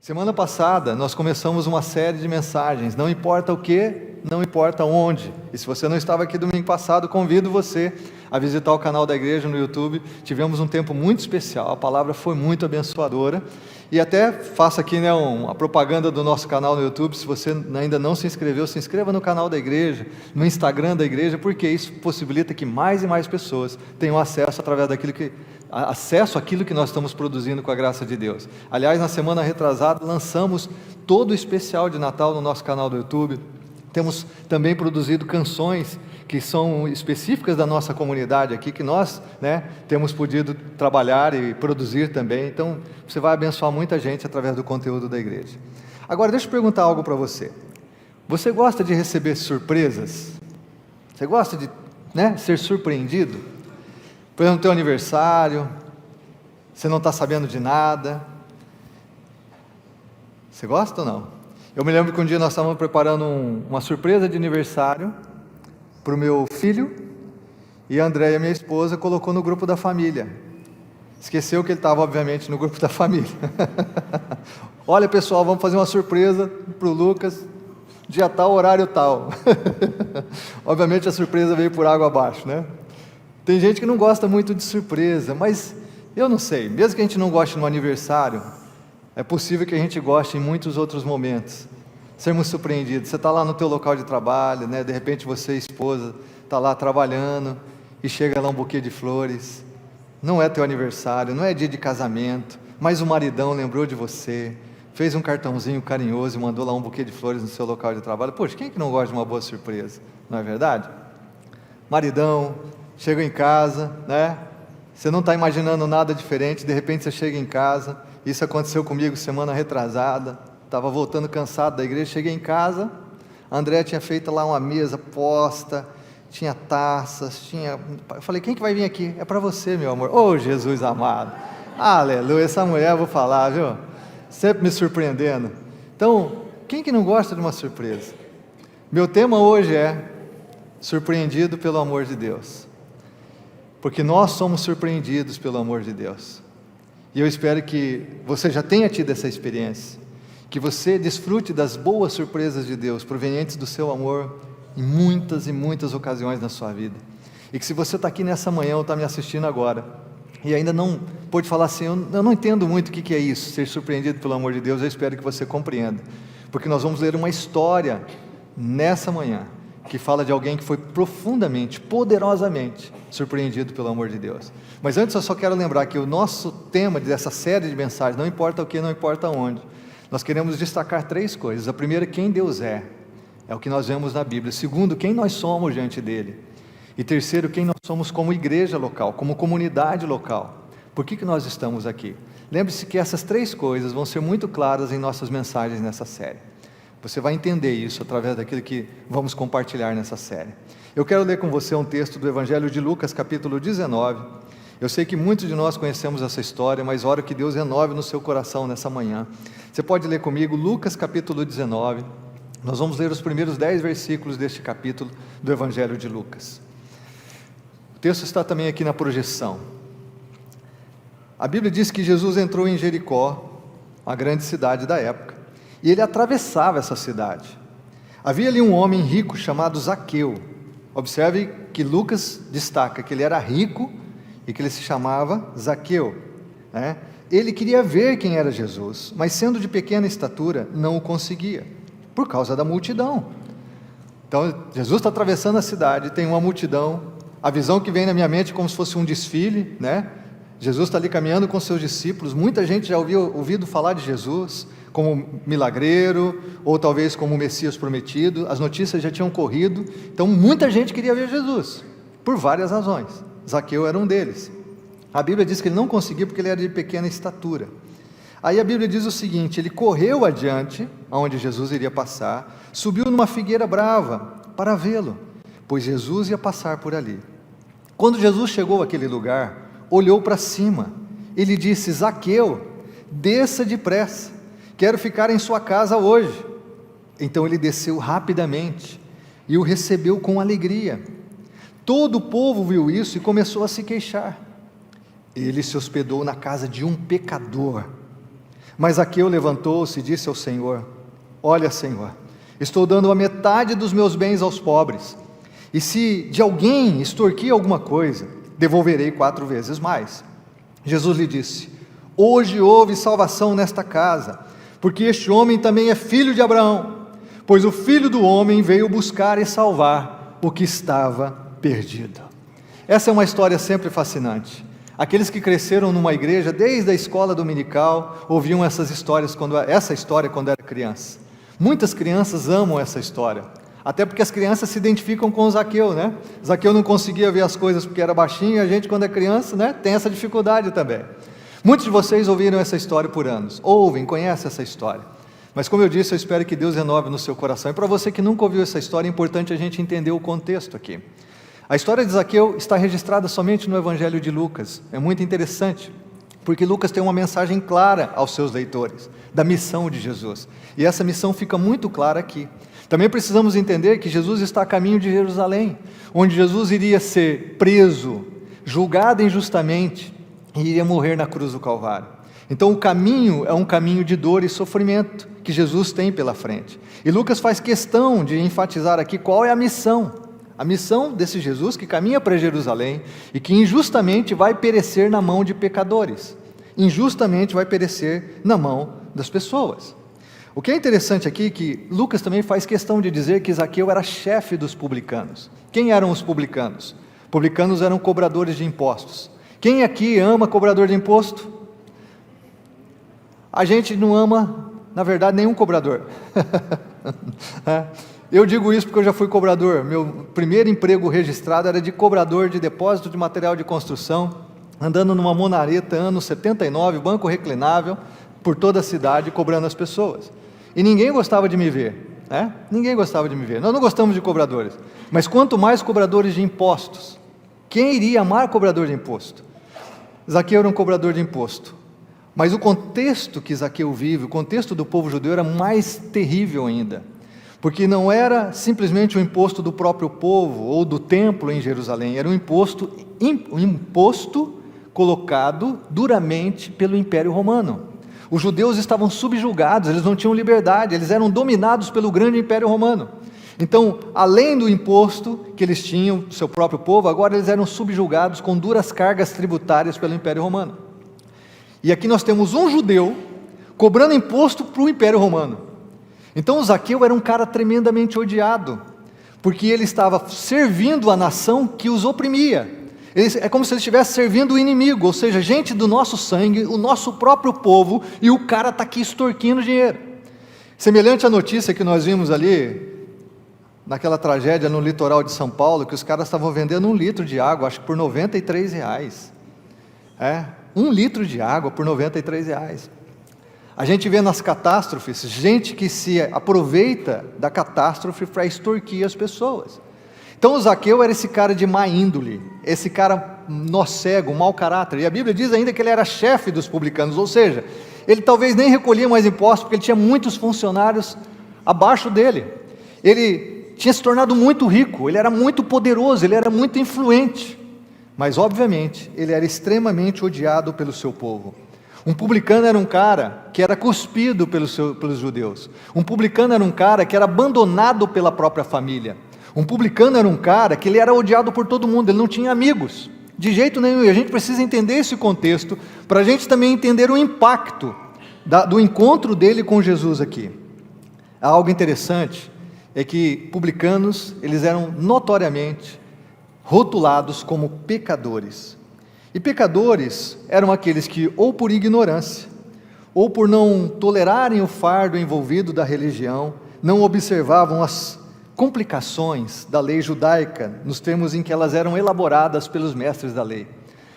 Semana passada nós começamos uma série de mensagens, não importa o que, não importa onde. E se você não estava aqui domingo passado, convido você a visitar o canal da igreja no YouTube. Tivemos um tempo muito especial, a palavra foi muito abençoadora. E até faço aqui a propaganda do nosso canal no YouTube. Se você ainda não se inscreveu, se inscreva no canal da igreja, no Instagram da igreja, porque isso possibilita que mais e mais pessoas tenham acesso àquilo que nós estamos produzindo com a graça de Deus. Aliás, na semana retrasada lançamos todo o especial de Natal no nosso canal do YouTube. Temos também produzido canções que são específicas da nossa comunidade aqui, que nós temos podido trabalhar e produzir também. Então, você vai abençoar muita gente através do conteúdo da igreja. Agora, deixa eu perguntar algo para você. Você gosta de receber surpresas? Você gosta de ser surpreendido? Por exemplo, no teu aniversário, você não está sabendo de nada. Você gosta ou não? Eu me lembro que um dia nós estávamos preparando uma surpresa de aniversário para o meu filho, e a Andréia, minha esposa, colocou no grupo da família. Esqueceu que ele estava, obviamente, no grupo da família. Olha, pessoal, vamos fazer uma surpresa para o Lucas, dia tal, horário tal. Obviamente a surpresa veio por água abaixo, Tem gente que não gosta muito de surpresa, mas eu não sei, mesmo que a gente não goste no aniversário, é possível que a gente goste em muitos outros momentos, sermos surpreendidos. Você está lá no teu local de trabalho, de repente você, esposa, está lá trabalhando, e chega lá um buquê de flores, não é teu aniversário, não é dia de casamento, mas o maridão lembrou de você, fez um cartãozinho carinhoso e mandou lá um buquê de flores no seu local de trabalho. Poxa, quem que não gosta de uma boa surpresa, não é verdade? Maridão, chega em casa, você não está imaginando nada diferente, de repente você chega em casa. Isso aconteceu comigo semana retrasada, estava voltando cansado da igreja, cheguei em casa, a Andréia tinha feito lá uma mesa posta, tinha taças, eu falei, quem que vai vir aqui? É para você, meu amor. Oh, Jesus amado, aleluia, essa mulher, eu vou falar, viu? Sempre me surpreendendo. Então, quem que não gosta de uma surpresa? Meu tema hoje é surpreendido pelo amor de Deus, porque nós somos surpreendidos pelo amor de Deus. E eu espero que você já tenha tido essa experiência, que você desfrute das boas surpresas de Deus, provenientes do seu amor, em muitas e muitas ocasiões na sua vida. E que se você está aqui nessa manhã ou está me assistindo agora, e ainda não pode falar assim, eu não entendo muito o que é isso, ser surpreendido pelo amor de Deus, eu espero que você compreenda, porque nós vamos ler uma história nessa manhã, que fala de alguém que foi profundamente, poderosamente surpreendido pelo amor de Deus. Mas antes eu só quero lembrar que o nosso tema dessa série de mensagens, não importa o que, não importa onde, nós queremos destacar 3 coisas. A primeira, quem Deus é o que nós vemos na Bíblia. Segundo, quem nós somos diante dele. E terceiro, quem nós somos como igreja local, como comunidade local. Por que nós estamos aqui? Lembre-se que essas 3 coisas vão ser muito claras em nossas mensagens nessa série. Você vai entender isso através daquilo que vamos compartilhar nessa série. Eu quero ler com você um texto do Evangelho de Lucas, capítulo 19. Eu sei que muitos de nós conhecemos essa história, mas oro que Deus renove no seu coração nessa manhã. Você pode ler comigo Lucas, capítulo 19. Nós vamos ler os primeiros 10 versículos deste capítulo do Evangelho de Lucas. O texto está também aqui na projeção. A Bíblia diz que Jesus entrou em Jericó, a grande cidade da época, e ele atravessava essa cidade. Havia ali um homem rico chamado Zaqueu. Observe que Lucas destaca que ele era rico e que ele se chamava Zaqueu. Ele queria ver quem era Jesus, mas sendo de pequena estatura, não o conseguia, por causa da multidão. Então, Jesus está atravessando a cidade, tem uma multidão, a visão que vem na minha mente é como se fosse um desfile, Jesus está ali caminhando com seus discípulos, muita gente já ouvido falar de Jesus, como milagreiro, ou talvez como o Messias prometido, as notícias já tinham corrido, então muita gente queria ver Jesus, por várias razões, Zaqueu era um deles. A Bíblia diz que ele não conseguia porque ele era de pequena estatura. Aí a Bíblia diz o seguinte, ele correu adiante, aonde Jesus iria passar, subiu numa figueira brava, para vê-lo, pois Jesus ia passar por ali. Quando Jesus chegou àquele lugar, olhou para cima, ele disse, Zaqueu, desça depressa, quero ficar em sua casa hoje. Então ele desceu rapidamente e o recebeu com alegria. Todo o povo viu isso e começou a se queixar. Ele se hospedou na casa de um pecador. Mas Zaqueu levantou-se e disse ao Senhor: olha, Senhor, estou dando a metade dos meus bens aos pobres, e se de alguém extorquir alguma coisa, devolverei 4 vezes mais. Jesus lhe disse: hoje houve salvação nesta casa, porque este homem também é filho de Abraão, pois o Filho do Homem veio buscar e salvar o que estava perdido. Essa é uma história sempre fascinante. Aqueles que cresceram numa igreja desde a escola dominical ouviam essa história quando era criança. Muitas crianças amam essa história, até porque as crianças se identificam com o Zaqueu, né? Zaqueu não conseguia ver as coisas porque era baixinho, e a gente, quando é criança, né, tem essa dificuldade também. Muitos de vocês ouviram essa história por anos, conhecem essa história, mas como eu disse, eu espero que Deus renove no seu coração. E para você que nunca ouviu essa história, é importante a gente entender o contexto aqui. A história de Zaqueu está registrada somente no Evangelho de Lucas. É muito interessante, porque Lucas tem uma mensagem clara aos seus leitores, da missão de Jesus, e essa missão fica muito clara aqui. Também precisamos entender que Jesus está a caminho de Jerusalém, onde Jesus iria ser preso, julgado injustamente, e iria morrer na cruz do Calvário. Então o caminho é um caminho de dor e sofrimento, que Jesus tem pela frente. E Lucas faz questão de enfatizar aqui qual é a missão desse Jesus que caminha para Jerusalém e que injustamente vai perecer na mão de pecadores, injustamente vai perecer na mão das pessoas. O que é interessante aqui é que Lucas também faz questão de dizer que Zaqueu era chefe dos publicanos. Quem eram os publicanos? Publicanos eram cobradores de impostos. Quem aqui ama cobrador de imposto? A gente não ama, na verdade, nenhum cobrador. Eu digo isso porque eu já fui cobrador. Meu primeiro emprego registrado era de cobrador de depósito de material de construção, andando numa monareta, ano 79, banco reclinável, por toda a cidade, cobrando as pessoas. E ninguém gostava de me ver, né? Ninguém gostava de me ver. Nós não gostamos de cobradores, mas quanto mais cobradores de impostos. Quem iria amar cobrador de imposto? Zaqueu era um cobrador de imposto. Mas o contexto que Zaqueu vive, o contexto do povo judeu era mais terrível ainda. Porque não era simplesmente o imposto do próprio povo ou do templo em Jerusalém, era um imposto colocado duramente pelo Império Romano. Os judeus estavam subjugados, eles não tinham liberdade, eles eram dominados pelo grande Império Romano. Então, além do imposto que eles tinham do seu próprio povo, agora eles eram subjugados com duras cargas tributárias pelo Império Romano. E aqui nós temos um judeu cobrando imposto para o Império Romano. Então o Zaqueu era um cara tremendamente odiado, porque ele estava servindo a nação que os oprimia. É como se ele estivesse servindo o inimigo, ou seja, gente do nosso sangue, o nosso próprio povo, e o cara está aqui extorquindo dinheiro. Semelhante à notícia que nós vimos ali, naquela tragédia no litoral de São Paulo, que os caras estavam vendendo 1 litro de água, acho que por R$93. 1 litro de água por R$93. A gente vê nas catástrofes, gente que se aproveita da catástrofe para extorquir as pessoas. Então o Zaqueu era esse cara de má índole, esse cara nó cego, mau caráter, e a Bíblia diz ainda que ele era chefe dos publicanos, ou seja, ele talvez nem recolhia mais impostos, porque ele tinha muitos funcionários abaixo dele. Ele tinha se tornado muito rico, ele era muito poderoso, ele era muito influente, mas obviamente ele era extremamente odiado pelo seu povo. Um publicano era um cara que era cuspido pelos judeus. Um publicano era um cara que era abandonado pela própria família. Um publicano era um cara que ele era odiado por todo mundo, ele não tinha amigos, de jeito nenhum. E a gente precisa entender esse contexto, para a gente também entender o impacto do encontro dele com Jesus aqui. Algo interessante é que publicanos, eles eram notoriamente rotulados como pecadores. E pecadores eram aqueles que, ou por ignorância, ou por não tolerarem o fardo envolvido da religião, não observavam as complicações da lei judaica, nos termos em que elas eram elaboradas pelos mestres da lei.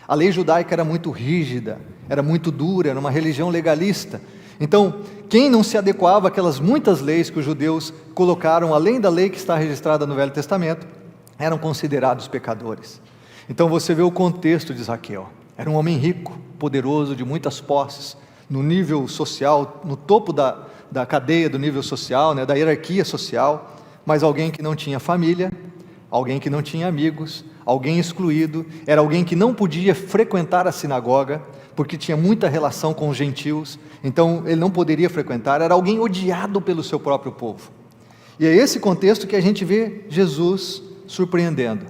A lei judaica era muito rígida, era muito dura, era uma religião legalista. Então, quem não se adequava àquelas muitas leis que os judeus colocaram, além da lei que está registrada no Velho Testamento, eram considerados pecadores. Então você vê o contexto de Zaqueu. Era um homem rico, poderoso, de muitas posses, no nível social, no topo da cadeia do nível social, da hierarquia social, mas alguém que não tinha família, alguém que não tinha amigos, alguém excluído, era alguém que não podia frequentar a sinagoga, porque tinha muita relação com os gentios, então ele não poderia frequentar, era alguém odiado pelo seu próprio povo. E é esse contexto que a gente vê Jesus surpreendendo.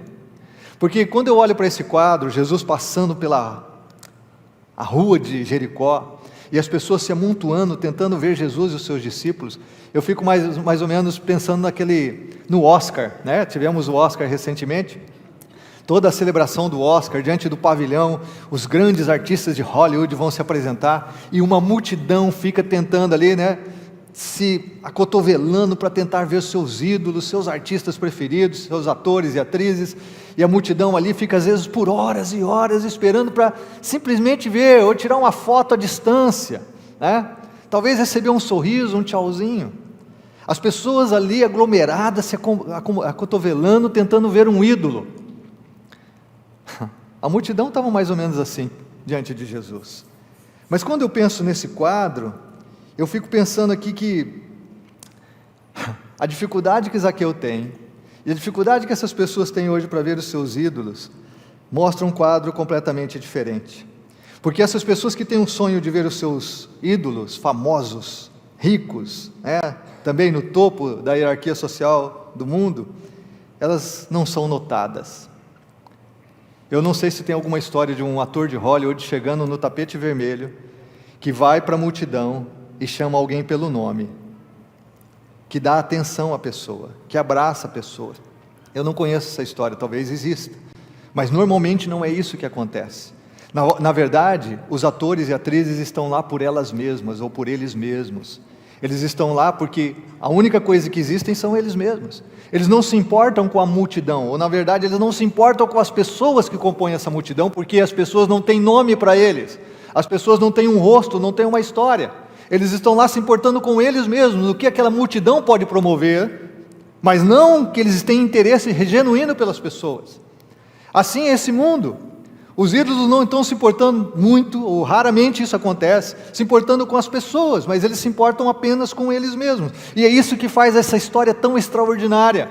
Porque quando eu olho para esse quadro, Jesus passando pela a rua de Jericó, e as pessoas se amontoando, tentando ver Jesus e os seus discípulos, eu fico mais ou menos pensando no Oscar, né? Tivemos o Oscar recentemente, toda a celebração do Oscar, diante do pavilhão, os grandes artistas de Hollywood vão se apresentar, e uma multidão fica tentando ali, né, se acotovelando para tentar ver os seus ídolos, seus artistas preferidos, seus atores e atrizes, e a multidão ali fica às vezes por horas e horas esperando para simplesmente ver, ou tirar uma foto à distância, né? Talvez receber um sorriso, um tchauzinho. As pessoas ali aglomeradas, se acotovelando, tentando ver um ídolo. A multidão estava mais ou menos assim, diante de Jesus. Mas quando eu penso nesse quadro, eu fico pensando aqui que a dificuldade que Zaqueu tem, e a dificuldade que essas pessoas têm hoje para ver os seus ídolos, mostra um quadro completamente diferente. Porque essas pessoas que têm um sonho de ver os seus ídolos famosos, ricos, também no topo da hierarquia social do mundo, elas não são notadas. Eu não sei se tem alguma história de um ator de Hollywood chegando no tapete vermelho, que vai para a multidão e chama alguém pelo nome, que dá atenção à pessoa, que abraça a pessoa. Eu não conheço essa história, talvez exista, mas normalmente não é isso que acontece. Na verdade, os atores e atrizes estão lá por elas mesmas, ou por eles mesmos. Eles estão lá porque a única coisa que existem são eles mesmos. Eles não se importam com a multidão, ou na verdade eles não se importam com as pessoas que compõem essa multidão, porque as pessoas não têm nome para eles, as pessoas não têm um rosto, não têm uma história. Eles estão lá se importando com eles mesmos, no que aquela multidão pode promover, mas não que eles tenham interesse genuíno pelas pessoas. Assim é esse mundo. Os ídolos não estão se importando muito, ou raramente isso acontece, se importando com as pessoas, mas eles se importam apenas com eles mesmos. E é isso que faz essa história tão extraordinária,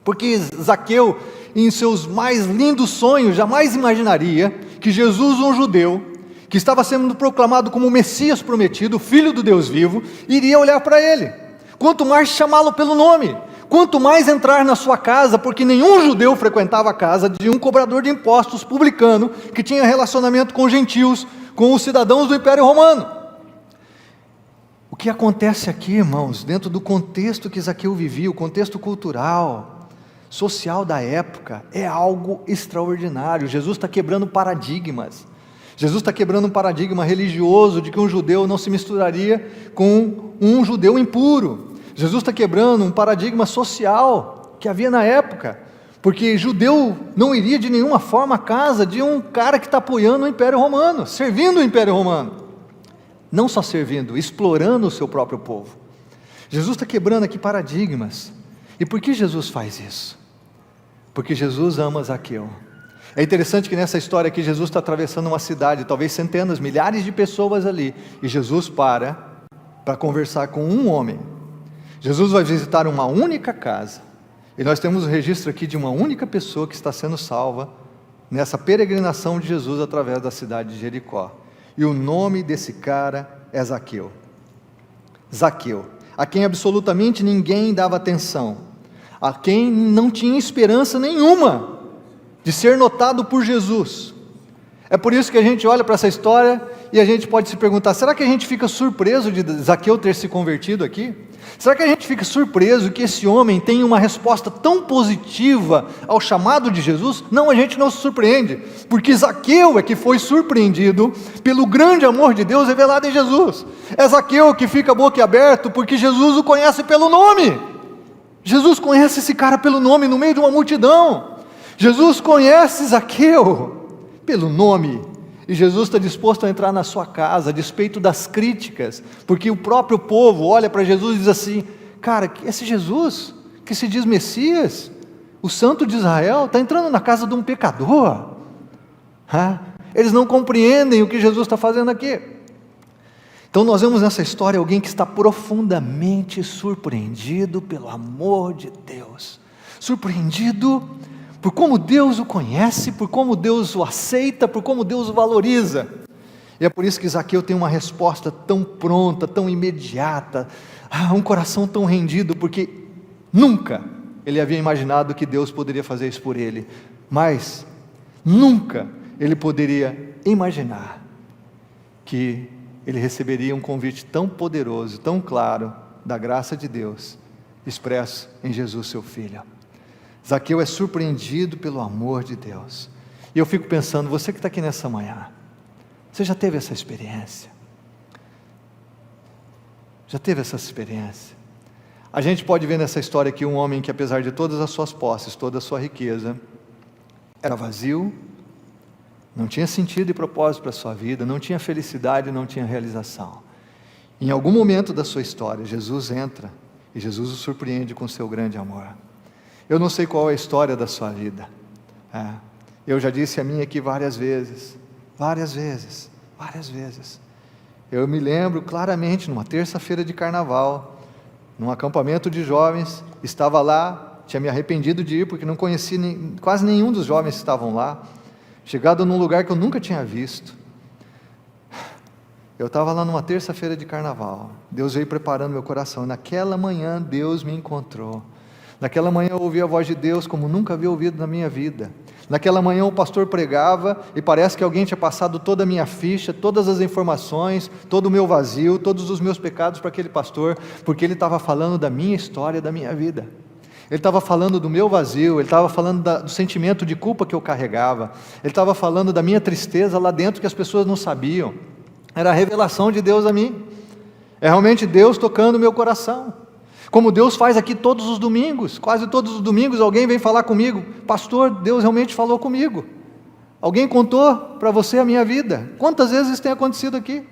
porque Zaqueu, em seus mais lindos sonhos, jamais imaginaria que Jesus, um judeu, que estava sendo proclamado como o Messias prometido, filho do Deus vivo, iria olhar para ele, quanto mais chamá-lo pelo nome, quanto mais entrar na sua casa, porque nenhum judeu frequentava a casa de um cobrador de impostos publicano, que tinha relacionamento com gentios, com os cidadãos do Império Romano. O que acontece aqui, irmãos, dentro do contexto que Zaqueu vivia, o contexto cultural, social da época, é algo extraordinário. Jesus está quebrando paradigmas. Jesus está quebrando um paradigma religioso de que um judeu não se misturaria com um judeu impuro. Jesus está quebrando um paradigma social que havia na época, porque judeu não iria de nenhuma forma à casa de um cara que está apoiando o Império Romano, servindo o Império Romano. Não só servindo, explorando o seu próprio povo. Jesus está quebrando aqui paradigmas. E por que Jesus faz isso? Porque Jesus ama Zaqueu. É interessante que nessa história aqui Jesus está atravessando uma cidade, talvez centenas, milhares de pessoas ali, e Jesus para conversar com um homem. Jesus vai visitar uma única casa, e nós temos o registro aqui de uma única pessoa que está sendo salva nessa peregrinação de Jesus através da cidade de Jericó, e o nome desse cara é Zaqueu. Zaqueu, a quem absolutamente ninguém dava atenção, a quem não tinha esperança nenhuma de ser notado por Jesus. É por isso que a gente olha para essa história e a gente pode se perguntar, será que a gente fica surpreso de Zaqueu ter se convertido aqui? Será que a gente fica surpreso que esse homem tem uma resposta tão positiva ao chamado de Jesus? Não, a gente não se surpreende, porque Zaqueu é que foi surpreendido pelo grande amor de Deus revelado em Jesus. É Zaqueu que fica boquiaberto porque Jesus o conhece pelo nome. Jesus conhece esse cara pelo nome no meio de uma multidão. Jesus conhece Zaqueu pelo nome, e Jesus está disposto a entrar na sua casa, a despeito das críticas, porque o próprio povo olha para Jesus e diz assim, cara, esse Jesus, que se diz Messias, o santo de Israel, está entrando na casa de um pecador. Eles não compreendem o que Jesus está fazendo aqui. Então nós vemos nessa história alguém que está profundamente surpreendido pelo amor de Deus, surpreendido por como Deus o conhece, por como Deus o aceita, por como Deus o valoriza. E é por isso que Zaqueu tem uma resposta tão pronta, tão imediata, um coração tão rendido, porque nunca ele havia imaginado que Deus poderia fazer isso por ele, mas nunca ele poderia imaginar que ele receberia um convite tão poderoso, tão claro, da graça de Deus, expresso em Jesus, seu Filho. Zaqueu é surpreendido pelo amor de Deus. E eu fico pensando, você que está aqui nessa manhã, você já teve essa experiência? Já teve essa experiência? A gente pode ver nessa história aqui um homem que, apesar de todas as suas posses, toda a sua riqueza, era vazio, não tinha sentido e propósito para a sua vida, não tinha felicidade, não tinha realização. Em algum momento da sua história, Jesus entra e Jesus o surpreende com seu grande amor. Eu não sei qual é a história da sua vida. Eu já disse a minha aqui várias vezes. Eu me lembro claramente, numa terça-feira de carnaval, num acampamento de jovens, estava lá, tinha me arrependido de ir, porque não conheci quase nenhum dos jovens que estavam lá, chegado num lugar que eu nunca tinha visto. Eu estava lá numa terça-feira de carnaval, Deus veio preparando meu coração, e naquela manhã Deus me encontrou. Naquela manhã eu ouvi a voz de Deus como nunca havia ouvido na minha vida. Naquela manhã o pastor pregava e parece que alguém tinha passado toda a minha ficha, todas as informações, todo o meu vazio, todos os meus pecados para aquele pastor, porque ele estava falando da minha história, da minha vida. Ele estava falando do meu vazio, ele estava falando do sentimento de culpa que eu carregava, ele estava falando da minha tristeza lá dentro que as pessoas não sabiam. Era a revelação de Deus a mim. É realmente Deus tocando o meu coração. Como Deus faz aqui todos os domingos, quase todos os domingos alguém vem falar comigo, pastor, Deus realmente falou comigo. Alguém contou para você a minha vida. Quantas vezes isso tem acontecido aqui?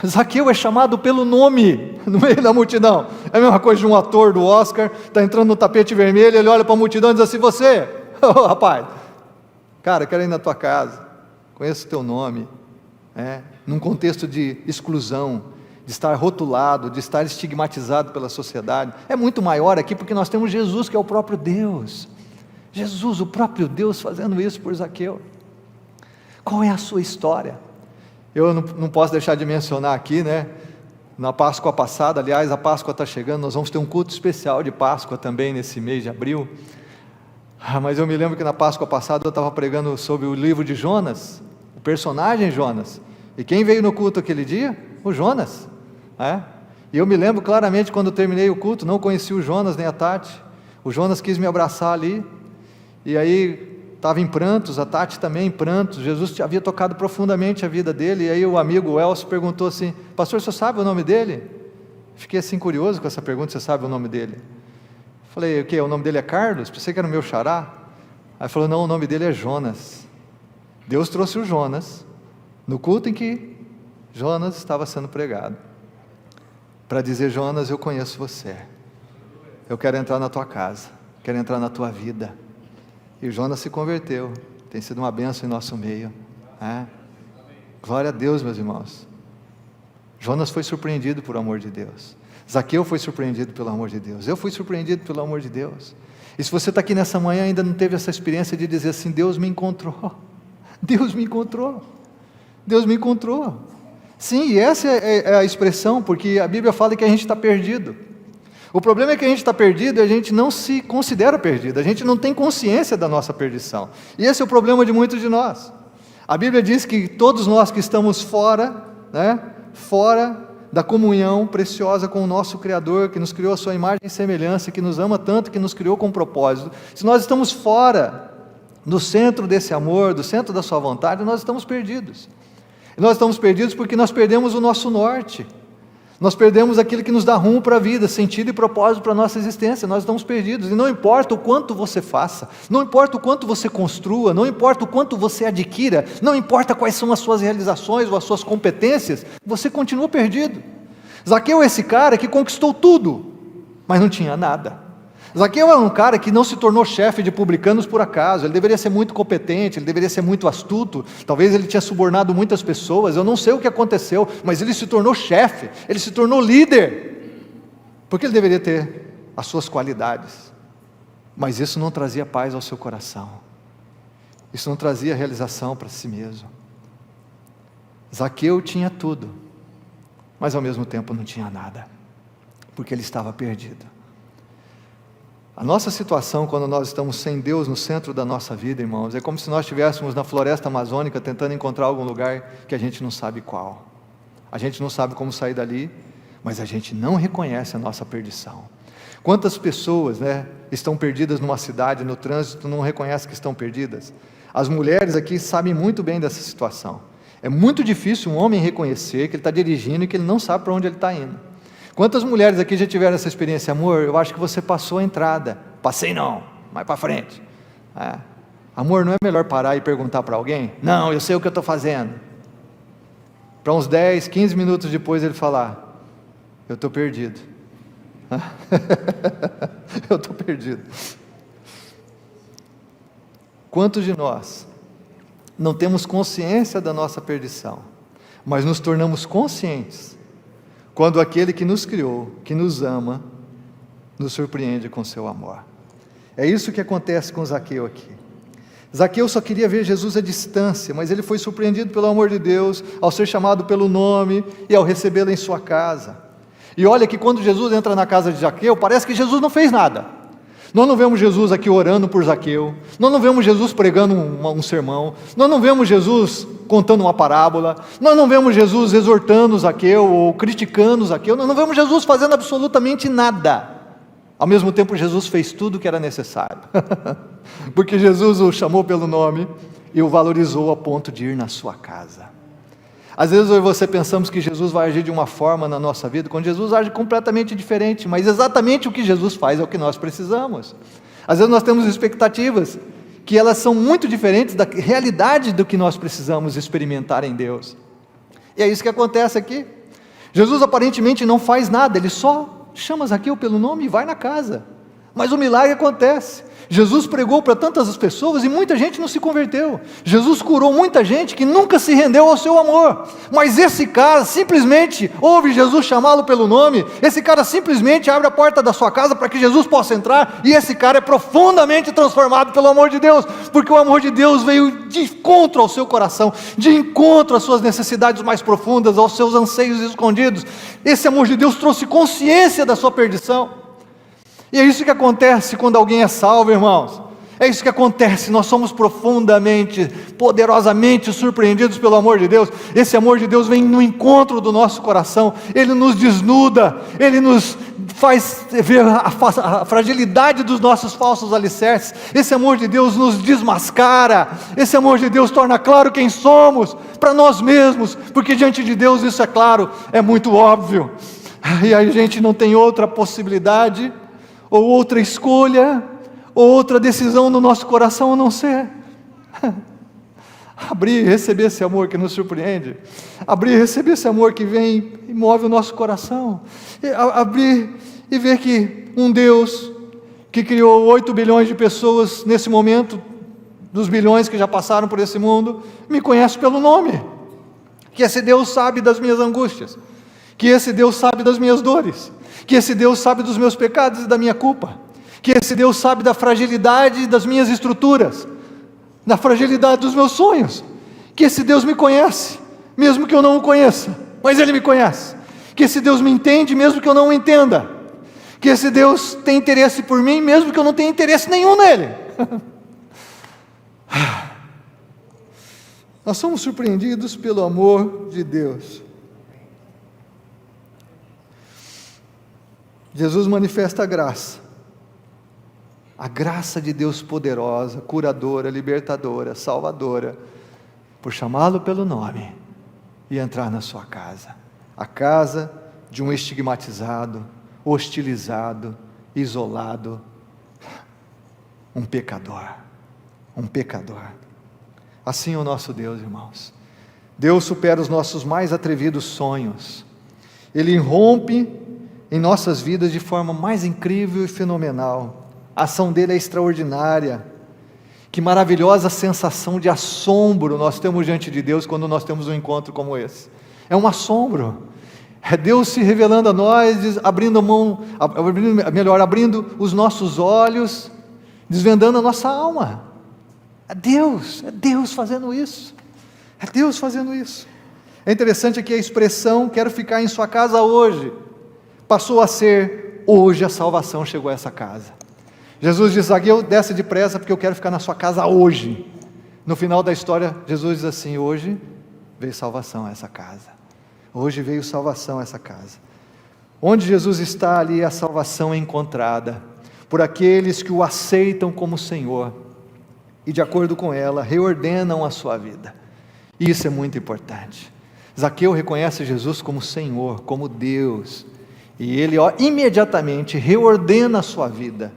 Zaqueu é chamado pelo nome no meio da multidão. É a mesma coisa de um ator do Oscar, está entrando no tapete vermelho, ele olha para a multidão e diz assim, você, rapaz, cara, quero ir na tua casa, conheço o teu nome, num contexto de exclusão, de estar rotulado, de estar estigmatizado pela sociedade, é muito maior aqui porque nós temos Jesus que é o próprio Deus, Jesus, o próprio Deus fazendo isso por Zaqueu. Qual é a sua história? Eu não posso deixar de mencionar aqui, na Páscoa passada, aliás a Páscoa está chegando, nós vamos ter um culto especial de Páscoa também nesse mês de abril, mas eu me lembro que na Páscoa passada eu estava pregando sobre o livro de Jonas, o personagem Jonas, e quem veio no culto aquele dia? O Jonas. E eu me lembro claramente quando eu terminei o culto, não conheci o Jonas nem a Tati, o Jonas quis me abraçar ali, e aí estava em prantos, a Tati também em prantos, Jesus havia tocado profundamente a vida dele, e aí o amigo Elcio perguntou assim, pastor, você sabe o nome dele? Fiquei assim curioso com essa pergunta, você sabe o nome dele? Falei, o quê? O nome dele é Carlos? Pensei que era o meu xará. Aí falou, não, o nome dele é Jonas. Deus trouxe o Jonas, no culto em que Jonas estava sendo pregado, para dizer, Jonas, eu conheço você, eu quero entrar na tua casa, quero entrar na tua vida. E o Jonas se converteu, tem sido uma bênção em nosso meio. Glória a Deus, meus irmãos. Jonas foi surpreendido por amor de Deus, Zaqueu foi surpreendido pelo amor de Deus, eu fui surpreendido pelo amor de Deus. E se você está aqui nessa manhã e ainda não teve essa experiência de dizer assim, Deus me encontrou, Deus me encontrou, Deus me encontrou. Sim, e essa é a expressão, porque a Bíblia fala que a gente está perdido. O problema é que a gente está perdido e a gente não se considera perdido, a gente não tem consciência da nossa perdição. E esse é o problema de muitos de nós. A Bíblia diz que todos nós que estamos fora da comunhão preciosa com o nosso Criador, que nos criou a sua imagem e semelhança, que nos ama tanto, que nos criou com propósito, se nós estamos fora do centro desse amor, do centro da sua vontade, nós estamos perdidos. Nós estamos perdidos porque nós perdemos o nosso norte, nós perdemos aquilo que nos dá rumo para a vida, sentido e propósito para a nossa existência, nós estamos perdidos, e não importa o quanto você faça, não importa o quanto você construa, não importa o quanto você adquira, não importa quais são as suas realizações ou as suas competências, você continua perdido. Zaqueu é esse cara que conquistou tudo, mas não tinha nada. Zaqueu é um cara que não se tornou chefe de publicanos por acaso, ele deveria ser muito competente, ele deveria ser muito astuto, talvez ele tinha subornado muitas pessoas, eu não sei o que aconteceu, mas ele se tornou chefe, ele se tornou líder, porque ele deveria ter as suas qualidades, mas isso não trazia paz ao seu coração, isso não trazia realização para si mesmo. Zaqueu tinha tudo, mas ao mesmo tempo não tinha nada, porque ele estava perdido. A nossa situação, quando nós estamos sem Deus no centro da nossa vida, irmãos, é como se nós estivéssemos na floresta amazônica tentando encontrar algum lugar que a gente não sabe qual. A gente não sabe como sair dali, mas a gente não reconhece a nossa perdição. Quantas pessoas, estão perdidas numa cidade, no trânsito, não reconhecem que estão perdidas? As mulheres aqui sabem muito bem dessa situação. É muito difícil um homem reconhecer que ele está dirigindo e que ele não sabe para onde ele está indo. Quantas mulheres aqui já tiveram essa experiência? Amor, eu acho que você passou a entrada. Passei não, mais para frente. Amor, não é melhor parar e perguntar para alguém? Não, eu sei o que eu estou fazendo. Para uns 10, 15 minutos depois ele falar, eu estou perdido. Eu estou perdido. Quantos de nós não temos consciência da nossa perdição, mas nos tornamos conscientes quando aquele que nos criou, que nos ama, nos surpreende com seu amor? É isso que acontece com Zaqueu aqui. Zaqueu só queria ver Jesus à distância, mas ele foi surpreendido pelo amor de Deus, ao ser chamado pelo nome e ao recebê-lo em sua casa. E olha que quando Jesus entra na casa de Zaqueu, parece que Jesus não fez nada. Nós não vemos Jesus aqui orando por Zaqueu, nós não vemos Jesus pregando um sermão, nós não vemos Jesus contando uma parábola, nós não vemos Jesus exortando Zaqueu ou criticando Zaqueu, nós não vemos Jesus fazendo absolutamente nada. Ao mesmo tempo, Jesus fez tudo o que era necessário, porque Jesus o chamou pelo nome e o valorizou a ponto de ir na sua casa. Às vezes eu e você pensamos que Jesus vai agir de uma forma na nossa vida, quando Jesus age completamente diferente, mas exatamente o que Jesus faz é o que nós precisamos. Às vezes nós temos expectativas que elas são muito diferentes da realidade do que nós precisamos experimentar em Deus. E é isso que acontece aqui. Jesus aparentemente não faz nada, ele só chama Zaqueu pelo nome e vai na casa. Mas o milagre acontece. Jesus pregou para tantas pessoas e muita gente não se converteu. Jesus curou muita gente que nunca se rendeu ao seu amor. Mas esse cara simplesmente ouve Jesus chamá-lo pelo nome, esse cara simplesmente abre a porta da sua casa para que Jesus possa entrar, e esse cara é profundamente transformado pelo amor de Deus, porque o amor de Deus veio de encontro ao seu coração, de encontro às suas necessidades mais profundas, aos seus anseios escondidos. Esse amor de Deus trouxe consciência da sua perdição. E é isso que acontece quando alguém é salvo, irmãos. É isso que acontece, nós somos profundamente, poderosamente surpreendidos pelo amor de Deus. Esse amor de Deus vem no encontro do nosso coração, ele nos desnuda, ele nos faz ver a fragilidade dos nossos falsos alicerces. Esse amor de Deus nos desmascara, esse amor de Deus torna claro quem somos para nós mesmos, porque diante de Deus isso é claro, é muito óbvio. E aí a gente não tem outra possibilidade, ou outra escolha, ou outra decisão no nosso coração a não ser abrir e receber esse amor que nos surpreende, abrir e receber esse amor que vem e move o nosso coração, abrir e ver que um Deus que criou 8 bilhões de pessoas nesse momento, dos bilhões que já passaram por esse mundo, me conhece pelo nome, que esse Deus sabe das minhas angústias, que esse Deus sabe das minhas dores, que esse Deus sabe dos meus pecados e da minha culpa, que esse Deus sabe da fragilidade das minhas estruturas, da fragilidade dos meus sonhos, que esse Deus me conhece, mesmo que eu não o conheça, mas Ele me conhece, que esse Deus me entende, mesmo que eu não o entenda, que esse Deus tem interesse por mim, mesmo que eu não tenha interesse nenhum nele. Nós somos surpreendidos pelo amor de Deus. Jesus manifesta a graça de Deus poderosa, curadora, libertadora, salvadora, por chamá-lo pelo nome e entrar na sua casa, a casa de um estigmatizado, hostilizado, isolado, um pecador. Assim é o nosso Deus, irmãos. Deus supera os nossos mais atrevidos sonhos, Ele irrompe em nossas vidas de forma mais incrível e fenomenal. A ação dele é extraordinária. Que maravilhosa sensação de assombro nós temos diante de Deus quando nós temos um encontro como esse. É um assombro. É Deus se revelando a nós, abrindo os nossos olhos, desvendando a nossa alma. É Deus fazendo isso. É Deus fazendo isso. É interessante que a expressão quero ficar em sua casa hoje passou a ser hoje a salvação chegou a essa casa. Jesus diz: Zaqueu, desce depressa porque eu quero ficar na sua casa hoje. No final da história, Jesus diz assim: hoje veio salvação a essa casa. Hoje veio salvação a essa casa. Onde Jesus está, ali a salvação é encontrada por aqueles que o aceitam como Senhor e, de acordo com ela, reordenam a sua vida. Isso é muito importante. Zaqueu reconhece Jesus como Senhor, como Deus, e ele imediatamente reordena a sua vida,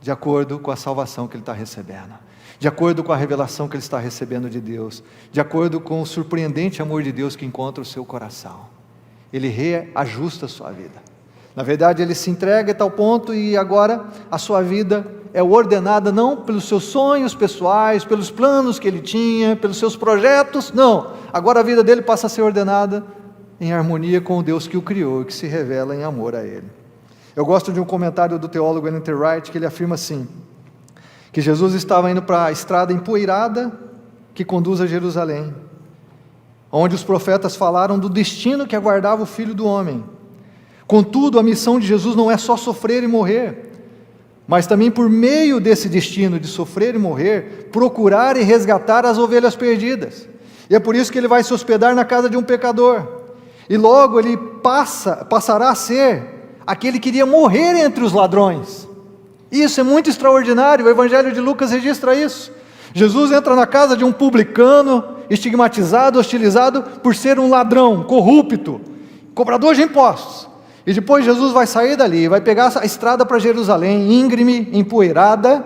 de acordo com a salvação que ele está recebendo, de acordo com a revelação que ele está recebendo de Deus, de acordo com o surpreendente amor de Deus que encontra o seu coração. Ele reajusta a sua vida. Na verdade, ele se entrega a tal ponto e agora a sua vida é ordenada não pelos seus sonhos pessoais, pelos planos que ele tinha, pelos seus projetos, não. Agora a vida dele passa a ser ordenada em harmonia com o Deus que o criou e que se revela em amor a ele. Eu gosto de um comentário do teólogo Ellen T. Wright, que ele afirma assim, que Jesus estava indo para a estrada empoeirada que conduz a Jerusalém, onde os profetas falaram do destino que aguardava o Filho do Homem. Contudo, a missão de Jesus não é só sofrer e morrer, mas também por meio desse destino de sofrer e morrer, procurar e resgatar as ovelhas perdidas. E é por isso que ele vai se hospedar na casa de um pecador, e logo ele passará a ser aquele que iria morrer entre os ladrões. Isso é muito extraordinário, o Evangelho de Lucas registra isso. Jesus entra na casa de um publicano, estigmatizado, hostilizado por ser um ladrão, corrupto, cobrador de impostos. E depois Jesus vai sair dali, vai pegar a estrada para Jerusalém, íngreme, empoeirada,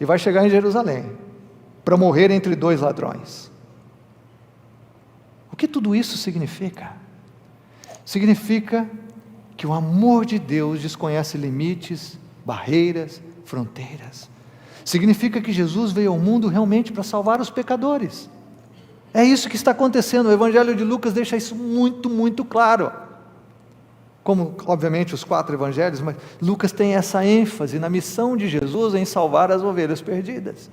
e vai chegar em Jerusalém, para morrer entre dois ladrões. O que tudo isso significa? Significa que o amor de Deus desconhece limites, barreiras, fronteiras. Significa que Jesus veio ao mundo realmente para salvar os pecadores. É isso que está acontecendo. O Evangelho de Lucas deixa isso muito, muito claro. Como, obviamente, os 4 evangelhos, mas Lucas tem essa ênfase na missão de Jesus em salvar as ovelhas perdidas.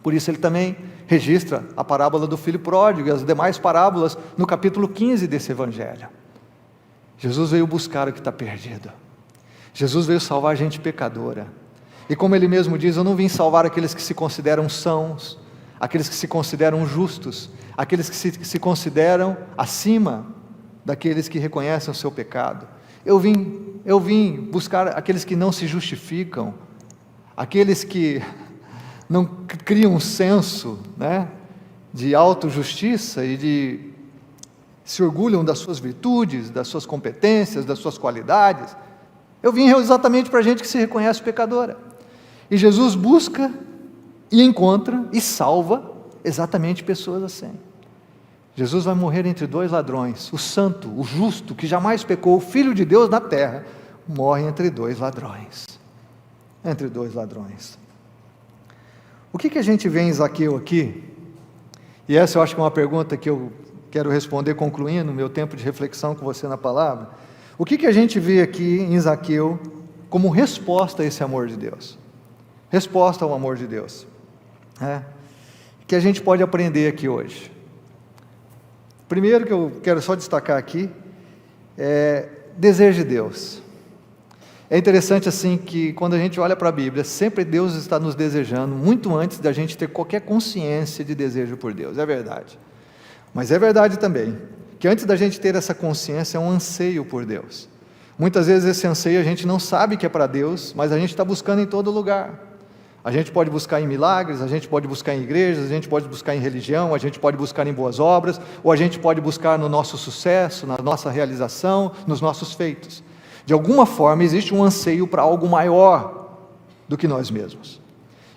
Por isso ele também registra a parábola do filho pródigo e as demais parábolas no capítulo 15 desse evangelho. Jesus veio buscar o que está perdido. Jesus veio salvar gente pecadora. E como ele mesmo diz, eu não vim salvar aqueles que se consideram sãos, aqueles que se consideram justos, aqueles que se consideram acima daqueles que reconhecem o seu pecado. Eu vim buscar aqueles que não se justificam, aqueles que não criam um senso, de autojustiça e se orgulham das suas virtudes, das suas competências, das suas qualidades. Eu vim exatamente para a gente que se reconhece pecadora. E Jesus busca e encontra e salva exatamente pessoas assim. Jesus vai morrer entre 2 ladrões, o santo, o justo, que jamais pecou, o Filho de Deus na terra, morre entre 2 ladrões. Entre 2 ladrões. O que a gente vê em Zaqueu aqui? E essa eu acho que é uma pergunta que eu quero responder concluindo o meu tempo de reflexão com você na palavra. O que a gente vê aqui em Zaqueu como resposta a esse amor de Deus? Resposta ao amor de Deus. Que a gente pode aprender aqui hoje. Primeiro que eu quero só destacar aqui, é desejo de Deus. É interessante assim que quando a gente olha para a Bíblia, sempre Deus está nos desejando, muito antes da gente ter qualquer consciência de desejo por Deus, é verdade. Mas é verdade também, que antes da gente ter essa consciência, é um anseio por Deus. Muitas vezes esse anseio a gente não sabe que é para Deus, mas a gente está buscando em todo lugar. A gente pode buscar em milagres, a gente pode buscar em igrejas, a gente pode buscar em religião, a gente pode buscar em boas obras, ou a gente pode buscar no nosso sucesso, na nossa realização, nos nossos feitos. De alguma forma existe um anseio para algo maior do que nós mesmos.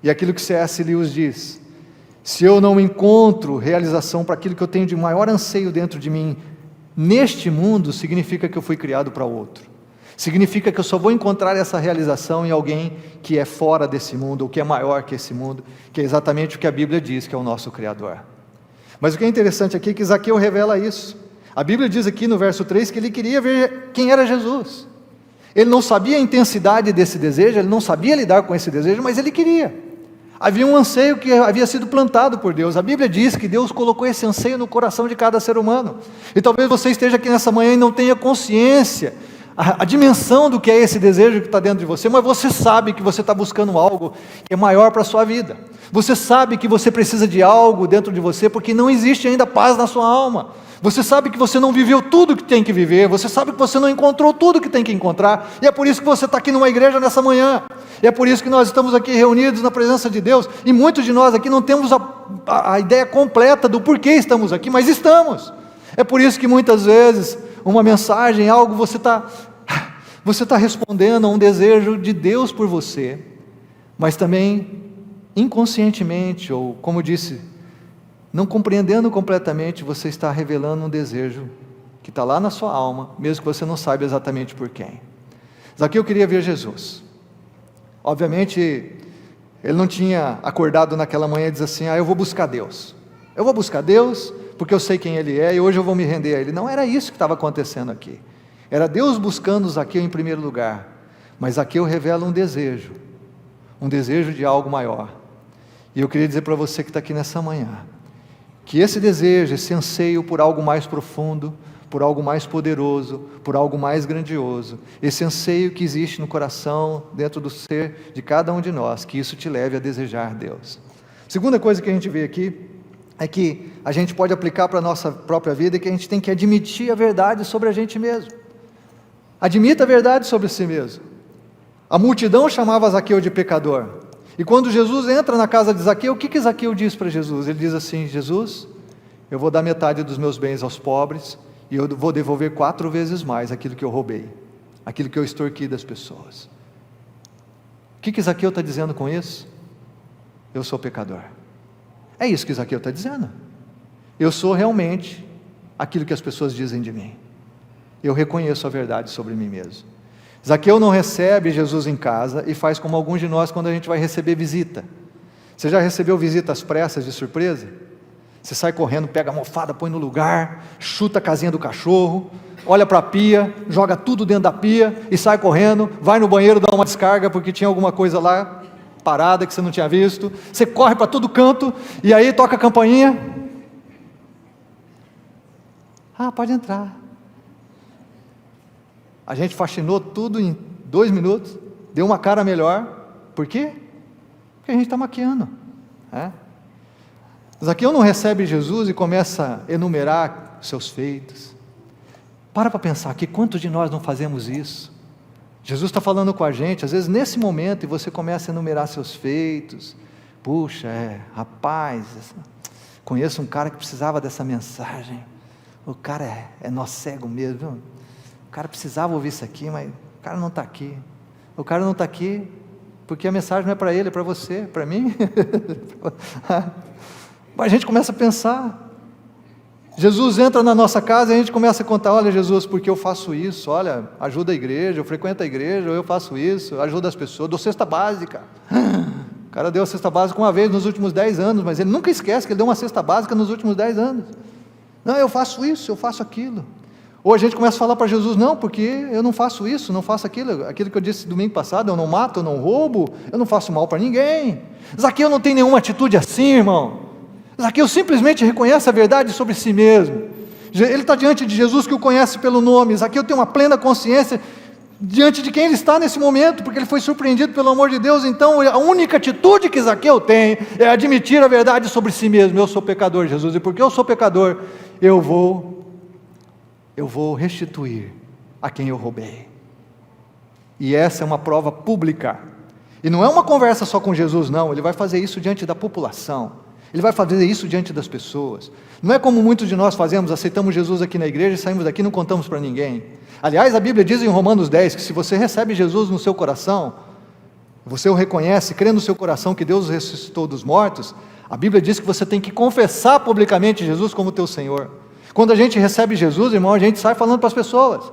E aquilo que C.S. Lewis diz, se eu não encontro realização para aquilo que eu tenho de maior anseio dentro de mim, neste mundo, significa que eu fui criado para outro. Significa que eu só vou encontrar essa realização em alguém que é fora desse mundo, ou que é maior que esse mundo, que é exatamente o que a Bíblia diz que é o nosso Criador. Mas o que é interessante aqui é que Zaqueu revela isso. A Bíblia diz aqui no verso 3 que ele queria ver quem era Jesus. Ele não sabia a intensidade desse desejo, ele não sabia lidar com esse desejo, mas ele queria. Havia um anseio que havia sido plantado por Deus. A Bíblia diz que Deus colocou esse anseio no coração de cada ser humano. E talvez você esteja aqui nessa manhã e não tenha consciência, a dimensão do que é esse desejo que está dentro de você, mas você sabe que você está buscando algo que é maior para a sua vida. Você sabe que você precisa de algo dentro de você, porque não existe ainda paz na sua alma. Você sabe que você não viveu tudo que tem que viver, você sabe que você não encontrou tudo que tem que encontrar, e é por isso que você está aqui numa igreja nessa manhã, e é por isso que nós estamos aqui reunidos na presença de Deus, e muitos de nós aqui não temos a ideia completa do porquê estamos aqui, mas estamos. É por isso que muitas vezes, uma mensagem, algo, você está respondendo a um desejo de Deus por você, mas também inconscientemente, ou como disse, não compreendendo completamente, você está revelando um desejo que está lá na sua alma, mesmo que você não saiba exatamente por quem. Zaqueu queria ver Jesus. Obviamente, ele não tinha acordado naquela manhã e diz assim: eu vou buscar Deus. Eu vou buscar Deus, porque eu sei quem Ele é, e hoje eu vou me render a Ele. Não era isso que estava acontecendo aqui. Era Deus buscando Zaqueu em primeiro lugar. Mas Zaqueu revela um desejo de algo maior. E eu queria dizer para você que está aqui nessa manhã, que esse desejo, esse anseio por algo mais profundo, por algo mais poderoso, por algo mais grandioso, esse anseio que existe no coração, dentro do ser de cada um de nós, que isso te leve a desejar Deus. Segunda coisa que a gente vê aqui, é que a gente pode aplicar para a nossa própria vida, e que a gente tem que admitir a verdade sobre a gente mesmo. Admita a verdade sobre si mesmo. A multidão chamava Zaqueu de pecador. E quando Jesus entra na casa de Zaqueu, o que Zaqueu diz para Jesus? Ele diz assim: Jesus, eu vou dar metade dos meus bens aos pobres, e eu vou devolver 4 vezes mais aquilo que eu roubei, aquilo que eu extorqui das pessoas. O que Zaqueu está dizendo com isso? Eu sou pecador. É isso que Zaqueu está dizendo. Eu sou realmente aquilo que as pessoas dizem de mim. Eu reconheço a verdade sobre mim mesmo. Zaqueu não recebe Jesus em casa e faz como alguns de nós quando a gente vai receber visita. Você já recebeu visitas pressas de surpresa? Você sai correndo, pega a almofada, põe no lugar, chuta a casinha do cachorro, olha para a pia, joga tudo dentro da pia e sai correndo, vai no banheiro dar uma descarga porque tinha alguma coisa lá parada que você não tinha visto. Você corre para todo canto e aí toca a campainha. Pode entrar. A gente faxinou tudo em 2 minutos, deu uma cara melhor. Por quê? Porque a gente está maquiando. Zaqueu não recebe Jesus e começa a enumerar seus feitos. Para pensar aqui, quantos de nós não fazemos isso? Jesus está falando com a gente, às vezes nesse momento, e você começa a enumerar seus feitos. Puxa, rapaz, conheço um cara que precisava dessa mensagem. O cara é nó cego mesmo, viu? O cara precisava ouvir isso aqui, mas o cara não está aqui. O cara não está aqui porque a mensagem não é para ele, é para você, para mim. Mas a gente começa a pensar. Jesus entra na nossa casa e a gente começa a contar: olha, Jesus, porque eu faço isso, olha, ajuda a igreja, eu frequento a igreja, eu faço isso, ajudo as pessoas, dou cesta básica. O cara deu a cesta básica uma vez nos últimos 10 anos, mas ele nunca esquece que ele deu uma cesta básica nos últimos 10 anos. Não, eu faço isso, eu faço aquilo. Ou a gente começa a falar para Jesus: não, porque eu não faço isso, não faço aquilo que eu disse domingo passado, eu não mato, eu não roubo, eu não faço mal para ninguém. Zaqueu não tem nenhuma atitude assim, irmão. Zaqueu simplesmente reconhece a verdade sobre si mesmo. Ele está diante de Jesus, que o conhece pelo nome. Zaqueu tem uma plena consciência diante de quem ele está nesse momento, porque ele foi surpreendido pelo amor de Deus. Então a única atitude que Zaqueu tem é admitir a verdade sobre si mesmo: eu sou pecador, Jesus, e porque eu sou pecador, eu vou restituir a quem eu roubei. E essa é uma prova pública, e não é uma conversa só com Jesus, não. Ele vai fazer isso diante da população, ele vai fazer isso diante das pessoas. Não é como muitos de nós fazemos: aceitamos Jesus aqui na igreja e saímos daqui e não contamos para ninguém. Aliás, a Bíblia diz em Romanos 10, que se você recebe Jesus no seu coração, você o reconhece, crê no seu coração que Deus o ressuscitou dos mortos, a Bíblia diz que você tem que confessar publicamente Jesus como teu Senhor. Quando a gente recebe Jesus, irmão, a gente sai falando para as pessoas.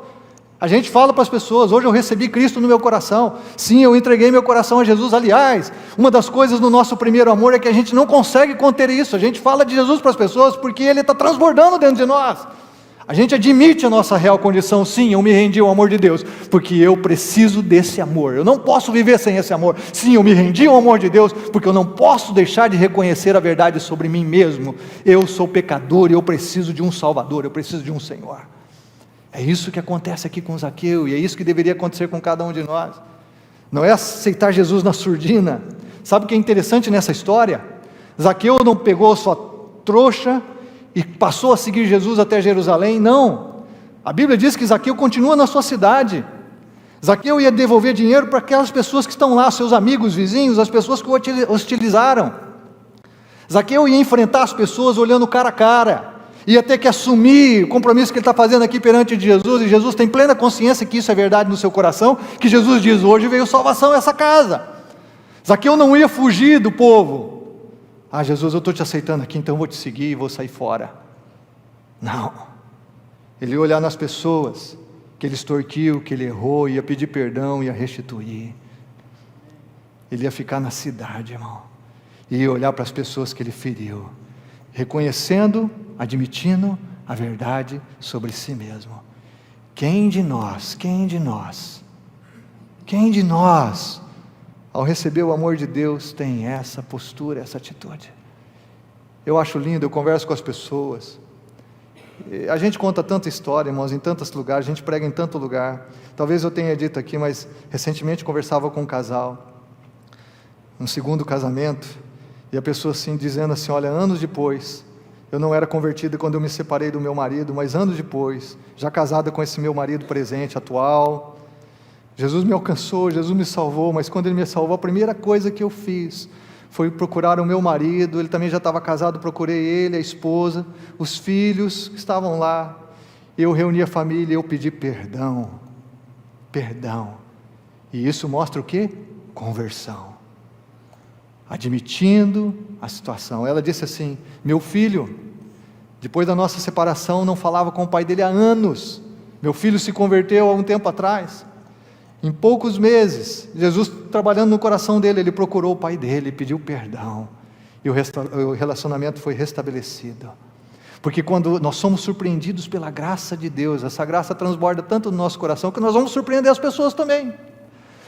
A gente fala para as pessoas: hoje eu recebi Cristo no meu coração. Sim, eu entreguei meu coração a Jesus. Aliás, uma das coisas no nosso primeiro amor é que a gente não consegue conter isso. A gente fala de Jesus para as pessoas porque Ele está transbordando dentro de nós. A gente admite a nossa real condição. Sim, eu me rendi ao amor de Deus, porque eu preciso desse amor. Eu não posso viver sem esse amor. Sim, eu me rendi ao amor de Deus, porque eu não posso deixar de reconhecer a verdade sobre mim mesmo. Eu sou pecador e eu preciso de um Salvador, eu preciso de um Senhor. É isso que acontece aqui com Zaqueu, e é isso que deveria acontecer com cada um de nós. Não é aceitar Jesus na surdina. Sabe o que é interessante nessa história? Zaqueu não pegou sua trouxa e passou a seguir Jesus até Jerusalém, não. A Bíblia diz que Zaqueu continua na sua cidade. Zaqueu ia devolver dinheiro para aquelas pessoas que estão lá, seus amigos, vizinhos, as pessoas que o hostilizaram. Zaqueu ia enfrentar as pessoas olhando cara a cara, ia ter que assumir o compromisso que ele está fazendo aqui perante Jesus, e Jesus tem plena consciência que isso é verdade no seu coração, que Jesus diz: hoje veio salvação a essa casa. Zaqueu não ia fugir do povo. Ah, Jesus, eu estou te aceitando aqui, então eu vou te seguir e vou sair fora. Não. Ele ia olhar nas pessoas que ele extorquiu, que ele errou, ia pedir perdão, ia restituir. Ele ia ficar na cidade, irmão, e ia olhar para as pessoas que ele feriu, reconhecendo, admitindo a verdade sobre si mesmo. Quem de nós, ao receber o amor de Deus, tem essa postura, essa atitude? Eu acho lindo, eu converso com as pessoas, a gente conta tanta história, irmãos, em tantos lugares, a gente prega em tanto lugar. Talvez eu tenha dito aqui, mas recentemente conversava com um casal, um segundo casamento, e a pessoa assim, dizendo assim: olha, anos depois, eu não era convertida quando eu me separei do meu marido, mas anos depois, já casada com esse meu marido presente, atual, Jesus me alcançou, Jesus me salvou, mas quando Ele me salvou, a primeira coisa que eu fiz foi procurar o meu marido. Ele também já estava casado, procurei ele, a esposa, os filhos que estavam lá, eu reuni a família, eu pedi perdão, e isso mostra o quê? Conversão, admitindo a situação. Ela disse assim: meu filho, depois da nossa separação, não falava com o pai dele há anos, meu filho se converteu há um tempo atrás. Em poucos meses, Jesus trabalhando no coração dele, ele procurou o pai dele, pediu perdão, e o relacionamento foi restabelecido. Porque quando nós somos surpreendidos pela graça de Deus, essa graça transborda tanto no nosso coração, que nós vamos surpreender as pessoas também.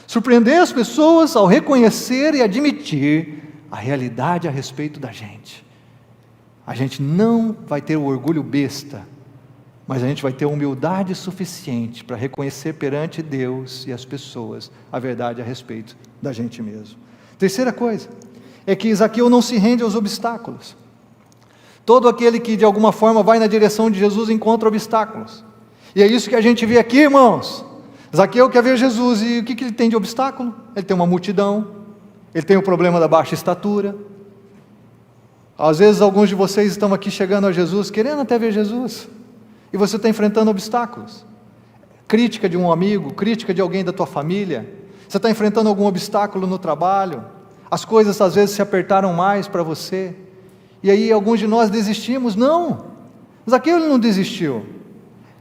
Surpreender as pessoas ao reconhecer e admitir a realidade a respeito da gente. A gente não vai ter o orgulho besta, mas a gente vai ter humildade suficiente para reconhecer perante Deus e as pessoas a verdade a respeito da gente mesmo. Terceira coisa, é que Zaqueu não se rende aos obstáculos. Todo aquele que de alguma forma vai na direção de Jesus encontra obstáculos, e é isso que a gente vê aqui, irmãos. Zaqueu quer ver Jesus, e o que ele tem de obstáculo? Ele tem uma multidão, ele tem o problema da baixa estatura. Às vezes alguns de vocês estão aqui chegando a Jesus, querendo até ver Jesus, e você está enfrentando obstáculos, crítica de um amigo, crítica de alguém da tua família, você está enfrentando algum obstáculo no trabalho, as coisas às vezes se apertaram mais para você, e aí alguns de nós desistimos. Não, Zaqueu ele não desistiu,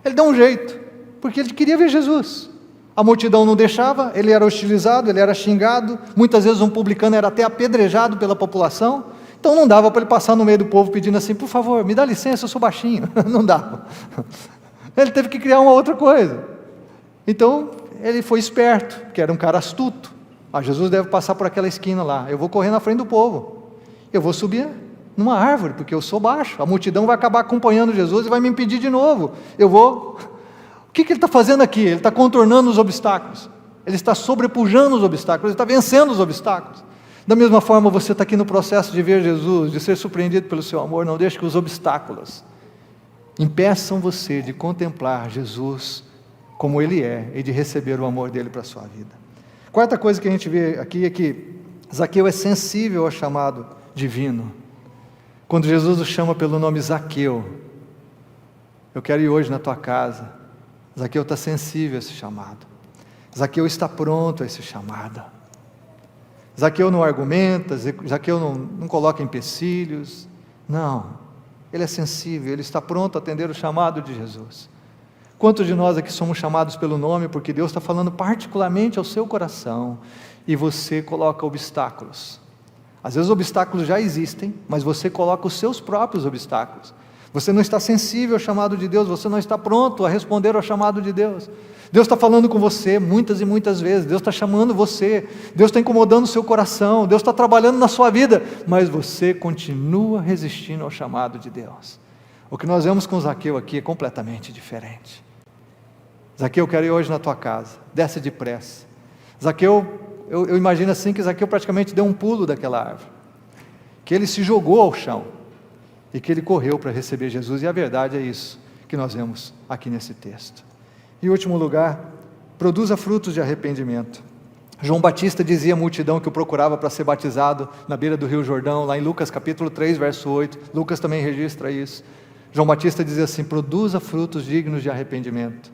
ele deu um jeito, porque ele queria ver Jesus, a multidão não deixava, ele era hostilizado, ele era xingado, muitas vezes um publicano era até apedrejado pela população. Então não dava para ele passar no meio do povo pedindo assim: por favor, me dá licença, eu sou baixinho. Não dava. Ele teve que criar uma outra coisa. Então ele foi esperto, porque era um cara astuto. Jesus deve passar por aquela esquina lá, eu vou correr na frente do povo, eu vou subir numa árvore, porque eu sou baixo, a multidão vai acabar acompanhando Jesus e vai me impedir de novo. O que ele está fazendo aqui? Ele está contornando os obstáculos, ele está sobrepujando os obstáculos, ele está vencendo os obstáculos. Da mesma forma, você está aqui no processo de ver Jesus, de ser surpreendido pelo seu amor. Não deixe que os obstáculos impeçam você de contemplar Jesus como Ele é e de receber o amor dEle para a sua vida. Quarta coisa que a gente vê aqui é que Zaqueu é sensível ao chamado divino. Quando Jesus o chama pelo nome Zaqueu, eu quero ir hoje na tua casa. Zaqueu está sensível a esse chamado. Zaqueu está pronto a esse chamado. Zaqueu não argumenta, Zaqueu não coloca empecilhos, não, ele é sensível, ele está pronto a atender o chamado de Jesus. Quantos de nós aqui somos chamados pelo nome, porque Deus está falando particularmente ao seu coração, e você coloca obstáculos? Às vezes os obstáculos já existem, mas você coloca os seus próprios obstáculos. Você não está sensível ao chamado de Deus, você não está pronto a responder ao chamado de Deus. Deus está falando com você muitas e muitas vezes, Deus está chamando você, Deus está incomodando o seu coração, Deus está trabalhando na sua vida, mas você continua resistindo ao chamado de Deus. O que nós vemos com Zaqueu aqui é completamente diferente. Zaqueu, eu quero ir hoje na tua casa, desce depressa. Zaqueu, eu imagino assim que Zaqueu praticamente deu um pulo daquela árvore, que ele se jogou ao chão, e que ele correu para receber Jesus, e a verdade é isso que nós vemos aqui nesse texto. Em último lugar, produza frutos de arrependimento. João Batista dizia à multidão que o procurava para ser batizado na beira do Rio Jordão, lá em Lucas capítulo 3, verso 8, Lucas também registra isso. João Batista dizia assim: produza frutos dignos de arrependimento.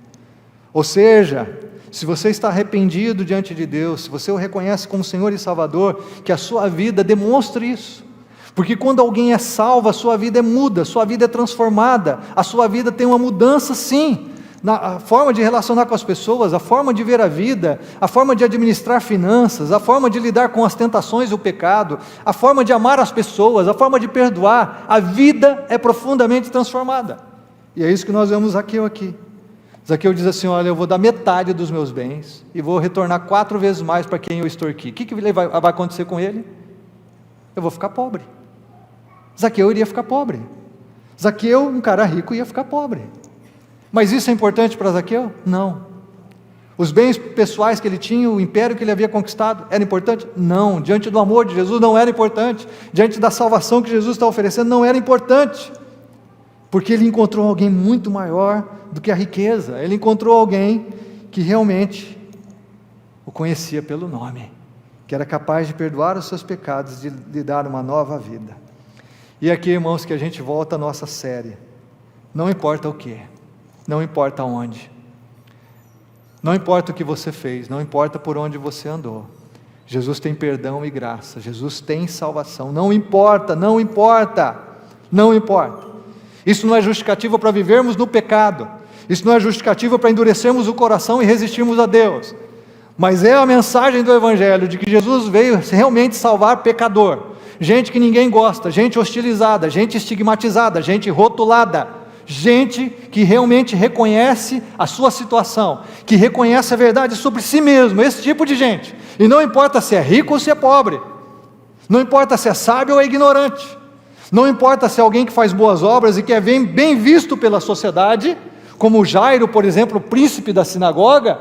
Ou seja, se você está arrependido diante de Deus, se você o reconhece como Senhor e Salvador, que a sua vida demonstre isso. Porque quando alguém é salvo, a sua vida é muda, a sua vida é transformada, a sua vida tem uma mudança sim, na forma de relacionar com as pessoas, a forma de ver a vida, a forma de administrar finanças, a forma de lidar com as tentações e o pecado, a forma de amar as pessoas, a forma de perdoar, a vida é profundamente transformada. E é isso que nós vemos Zaqueu aqui. Zaqueu diz assim: olha, eu vou dar metade dos meus bens e vou retornar 4 vezes mais para quem eu extorqui. O que vai acontecer com ele? Eu vou ficar pobre. Zaqueu iria ficar pobre. Zaqueu, um cara rico, ia ficar pobre. Mas isso é importante para Zaqueu? Não. Os bens pessoais que ele tinha, o império que ele havia conquistado, era importante? Não. Diante do amor de Jesus não era importante. Diante da salvação que Jesus está oferecendo, não era importante. Porque ele encontrou alguém muito maior do que a riqueza. Ele encontrou alguém que realmente o conhecia pelo nome, que era capaz de perdoar os seus pecados, de lhe dar uma nova vida. E aqui, irmãos, que a gente volta à nossa série. Não importa o que, não importa onde, não importa o que você fez, não importa por onde você andou, Jesus tem perdão e graça, Jesus tem salvação, não importa, não importa, não importa. Isso não é justificativa para vivermos no pecado, isso não é justificativa para endurecermos o coração e resistirmos a Deus, mas é a mensagem do Evangelho de que Jesus veio realmente salvar pecador, gente que ninguém gosta, gente hostilizada, gente estigmatizada, gente rotulada, gente que realmente reconhece a sua situação, que reconhece a verdade sobre si mesmo, esse tipo de gente, e não importa se é rico ou se é pobre, não importa se é sábio ou é ignorante, não importa se é alguém que faz boas obras e que é bem visto pela sociedade, como Jairo, por exemplo, o príncipe da sinagoga,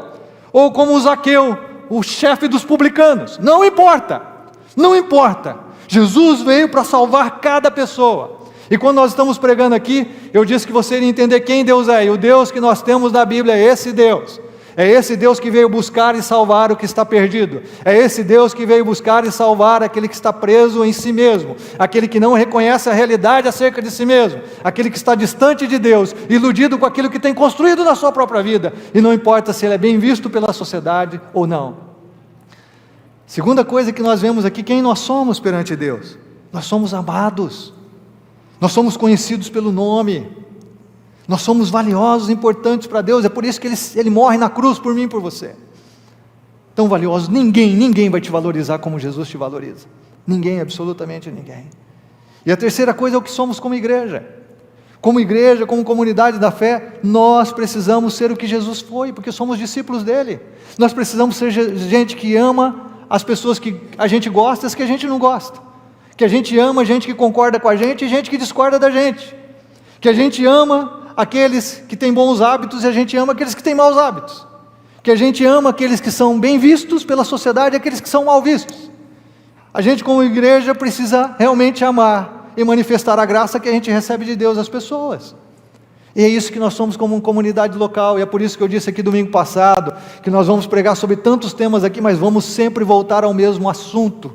ou como o Zaqueu, o chefe dos publicanos, não importa, não importa, Jesus veio para salvar cada pessoa. E quando nós estamos pregando aqui, eu disse que você iria entender quem Deus é, e o Deus que nós temos na Bíblia é esse Deus que veio buscar e salvar o que está perdido, é esse Deus que veio buscar e salvar aquele que está preso em si mesmo, aquele que não reconhece a realidade acerca de si mesmo, aquele que está distante de Deus, iludido com aquilo que tem construído na sua própria vida, e não importa se ele é bem visto pela sociedade ou não. Segunda coisa que nós vemos aqui, quem nós somos perante Deus? Nós somos amados, nós somos conhecidos pelo nome, nós somos valiosos, importantes para Deus, é por isso que Ele morre na cruz por mim e por você. Tão valiosos, ninguém vai te valorizar como Jesus te valoriza, ninguém, absolutamente ninguém. E a terceira coisa é o que somos como igreja, como comunidade da fé, nós precisamos ser o que Jesus foi, porque somos discípulos dele, nós precisamos ser gente que ama as pessoas que a gente gosta e as que a gente não gosta, que a gente ama gente que concorda com a gente e gente que discorda da gente, que a gente ama aqueles que têm bons hábitos e a gente ama aqueles que têm maus hábitos, que a gente ama aqueles que são bem vistos pela sociedade e aqueles que são mal vistos. A gente como igreja precisa realmente amar e manifestar a graça que a gente recebe de Deus às pessoas. E é isso que nós somos como comunidade local, e é por isso que eu disse aqui domingo passado, que nós vamos pregar sobre tantos temas aqui, mas vamos sempre voltar ao mesmo assunto,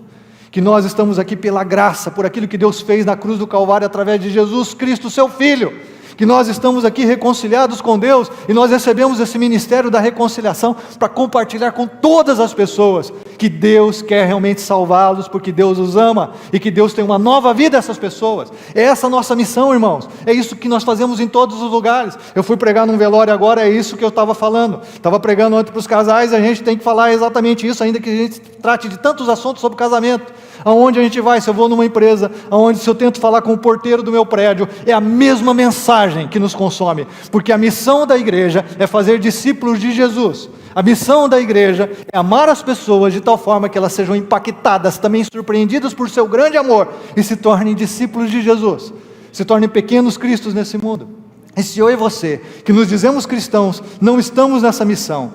que nós estamos aqui pela graça, por aquilo que Deus fez na cruz do Calvário, através de Jesus Cristo, seu Filho, que nós estamos aqui reconciliados com Deus, e nós recebemos esse ministério da reconciliação para compartilhar com todas as pessoas, que Deus quer realmente salvá-los, porque Deus os ama, e que Deus tem uma nova vida a essas pessoas. É essa a nossa missão, irmãos, é isso que nós fazemos em todos os lugares. Eu fui pregar num velório agora, é isso que eu estava falando, estava pregando ontem para os casais, a gente tem que falar exatamente isso, ainda que a gente trate de tantos assuntos sobre casamento. Aonde a gente vai, se eu vou numa empresa, aonde se eu tento falar com o porteiro do meu prédio, é a mesma mensagem que nos consome, porque a missão da igreja é fazer discípulos de Jesus. A missão da igreja é amar as pessoas de tal forma que elas sejam impactadas, também surpreendidas por seu grande amor, e se tornem discípulos de Jesus, se tornem pequenos cristos nesse mundo. E se eu e você, que nos dizemos cristãos, não estamos nessa missão,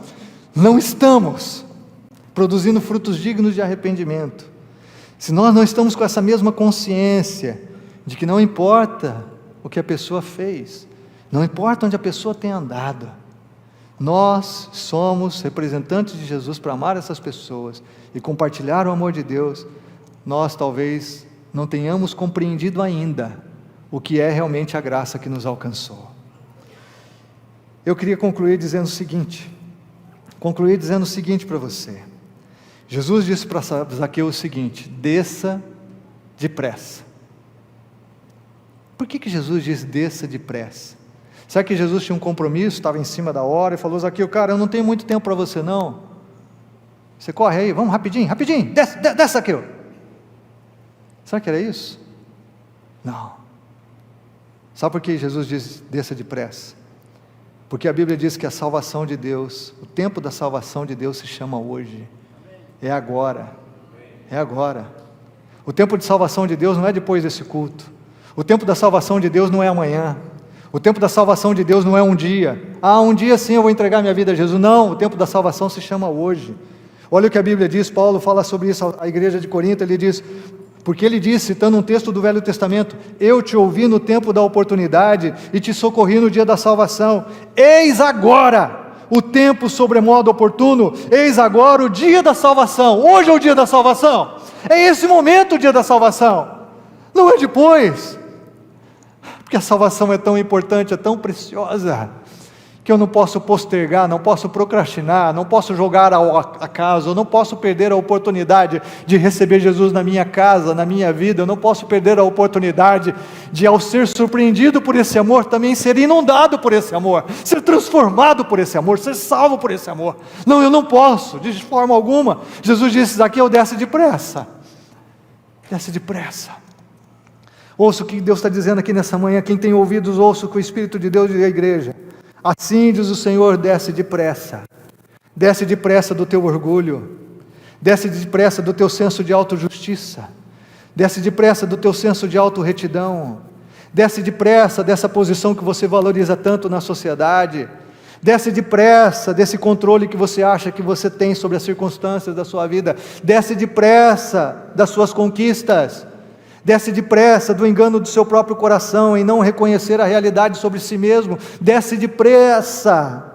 não estamos produzindo frutos dignos de arrependimento, se nós não estamos com essa mesma consciência de que não importa o que a pessoa fez, não importa onde a pessoa tenha andado, nós somos representantes de Jesus para amar essas pessoas e compartilhar o amor de Deus, nós talvez não tenhamos compreendido ainda o que é realmente a graça que nos alcançou. Eu queria concluir dizendo o seguinte para você. Jesus disse para Zaqueu o seguinte: desça depressa. Por que Jesus disse desça depressa? Será que Jesus tinha um compromisso, estava em cima da hora e falou: Zaqueu, cara, eu não tenho muito tempo para você não, você corre aí, vamos rapidinho, desce Zaqueu. Será que era isso? Não. Sabe por que Jesus diz desça depressa? Porque a Bíblia diz que a salvação de Deus, o tempo da salvação de Deus se chama hoje. É agora, é agora. O tempo de salvação de Deus não é depois desse culto, o tempo da salvação de Deus não é amanhã, o tempo da salvação de Deus não é um dia, um dia sim eu vou entregar minha vida a Jesus, não, o tempo da salvação se chama hoje. Olha o que a Bíblia diz, Paulo fala sobre isso à igreja de Corinto, ele diz, porque ele diz, citando um texto do Velho Testamento: eu te ouvi no tempo da oportunidade e te socorri no dia da salvação, eis agora o tempo sobremodo oportuno, eis agora o dia da salvação. Hoje é o dia da salvação, é esse momento o dia da salvação, não é depois, porque a salvação é tão importante, é tão preciosa, que eu não posso postergar, não posso procrastinar, não posso jogar ao acaso, eu não posso perder a oportunidade de receber Jesus na minha casa, na minha vida, eu não posso perder a oportunidade de, ao ser surpreendido por esse amor, também ser inundado por esse amor, ser transformado por esse amor, ser salvo por esse amor. Não, eu não posso, de forma alguma. Jesus disse: Zaqueu, desce depressa, desce depressa. Ouça o que Deus está dizendo aqui nessa manhã. Quem tem ouvidos, ouça o que o Espírito de Deus diz à igreja. Assim diz o Senhor: desce depressa do teu orgulho, desce depressa do teu senso de autojustiça, desce depressa do teu senso de autorretidão, desce depressa dessa posição que você valoriza tanto na sociedade, desce depressa desse controle que você acha que você tem sobre as circunstâncias da sua vida, desce depressa das suas conquistas, desce depressa do engano do seu próprio coração em não reconhecer a realidade sobre si mesmo, desce depressa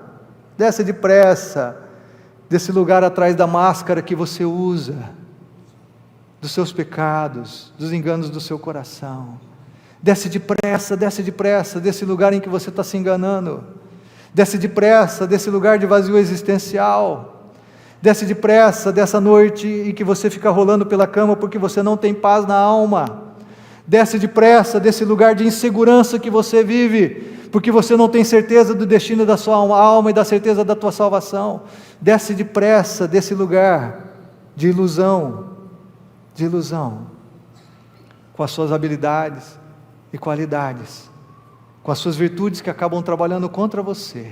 desse lugar atrás da máscara que você usa, dos seus pecados, dos enganos do seu coração, desce depressa desse lugar em que você está se enganando, desce depressa desse lugar de vazio existencial, desce depressa dessa noite em que você fica rolando pela cama porque você não tem paz na alma, desce depressa desse lugar de insegurança que você vive, porque você não tem certeza do destino da sua alma e da certeza da tua salvação, desce depressa desse lugar de ilusão, com as suas habilidades e qualidades, com as suas virtudes que acabam trabalhando contra você,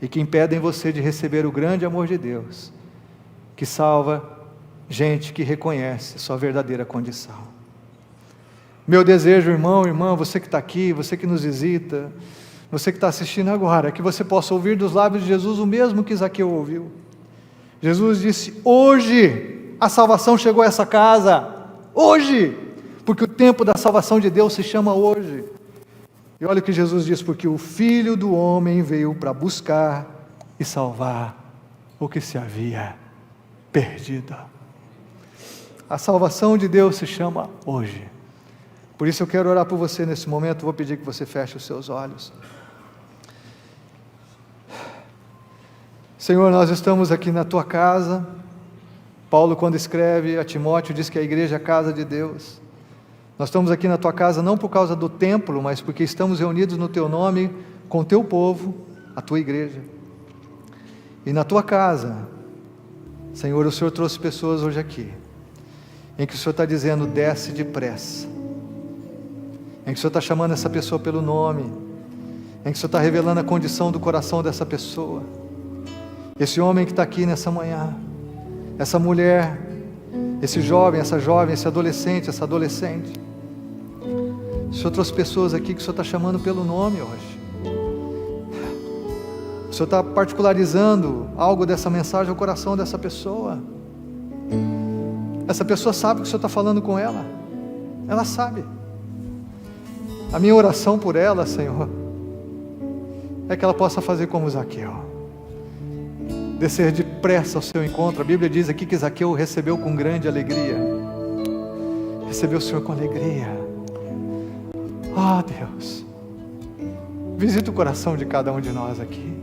e que impedem você de receber o grande amor de Deus, que salva gente que reconhece sua verdadeira condição. Meu desejo, irmão, irmã, você que está aqui, você que nos visita, você que está assistindo agora, que você possa ouvir dos lábios de Jesus o mesmo que Zaqueu ouviu. Jesus disse: hoje a salvação chegou a essa casa, hoje, porque o tempo da salvação de Deus se chama hoje. E olha o que Jesus diz: porque o Filho do Homem veio para buscar e salvar o que se havia perdido. A salvação de Deus se chama hoje. Por isso eu quero orar por você nesse momento. Vou pedir que você feche os seus olhos. Senhor, nós estamos aqui na tua casa. Paulo, quando escreve a Timóteo, diz que a igreja é a casa de Deus. Nós estamos aqui na tua casa não por causa do templo, mas porque estamos reunidos no teu nome, com o teu povo, a tua igreja. E na tua casa, Senhor, o Senhor trouxe pessoas hoje aqui, em que o Senhor está dizendo, desce depressa, em que o Senhor está chamando essa pessoa pelo nome, em que o Senhor está revelando a condição do coração dessa pessoa, esse homem que está aqui nessa manhã, essa mulher, esse jovem, esse adolescente, essa adolescente. O Senhor trouxe pessoas aqui que o Senhor está chamando pelo nome hoje. O Senhor está particularizando algo dessa mensagem ao coração dessa pessoa. Essa pessoa sabe que o Senhor está falando com ela. Ela sabe. A minha oração por ela, Senhor, é que ela possa fazer como Zaqueu, descer depressa ao seu encontro. A Bíblia diz aqui que Zaqueu o recebeu com grande alegria. Recebeu o Senhor com alegria. Deus, visita o coração de cada um de nós aqui.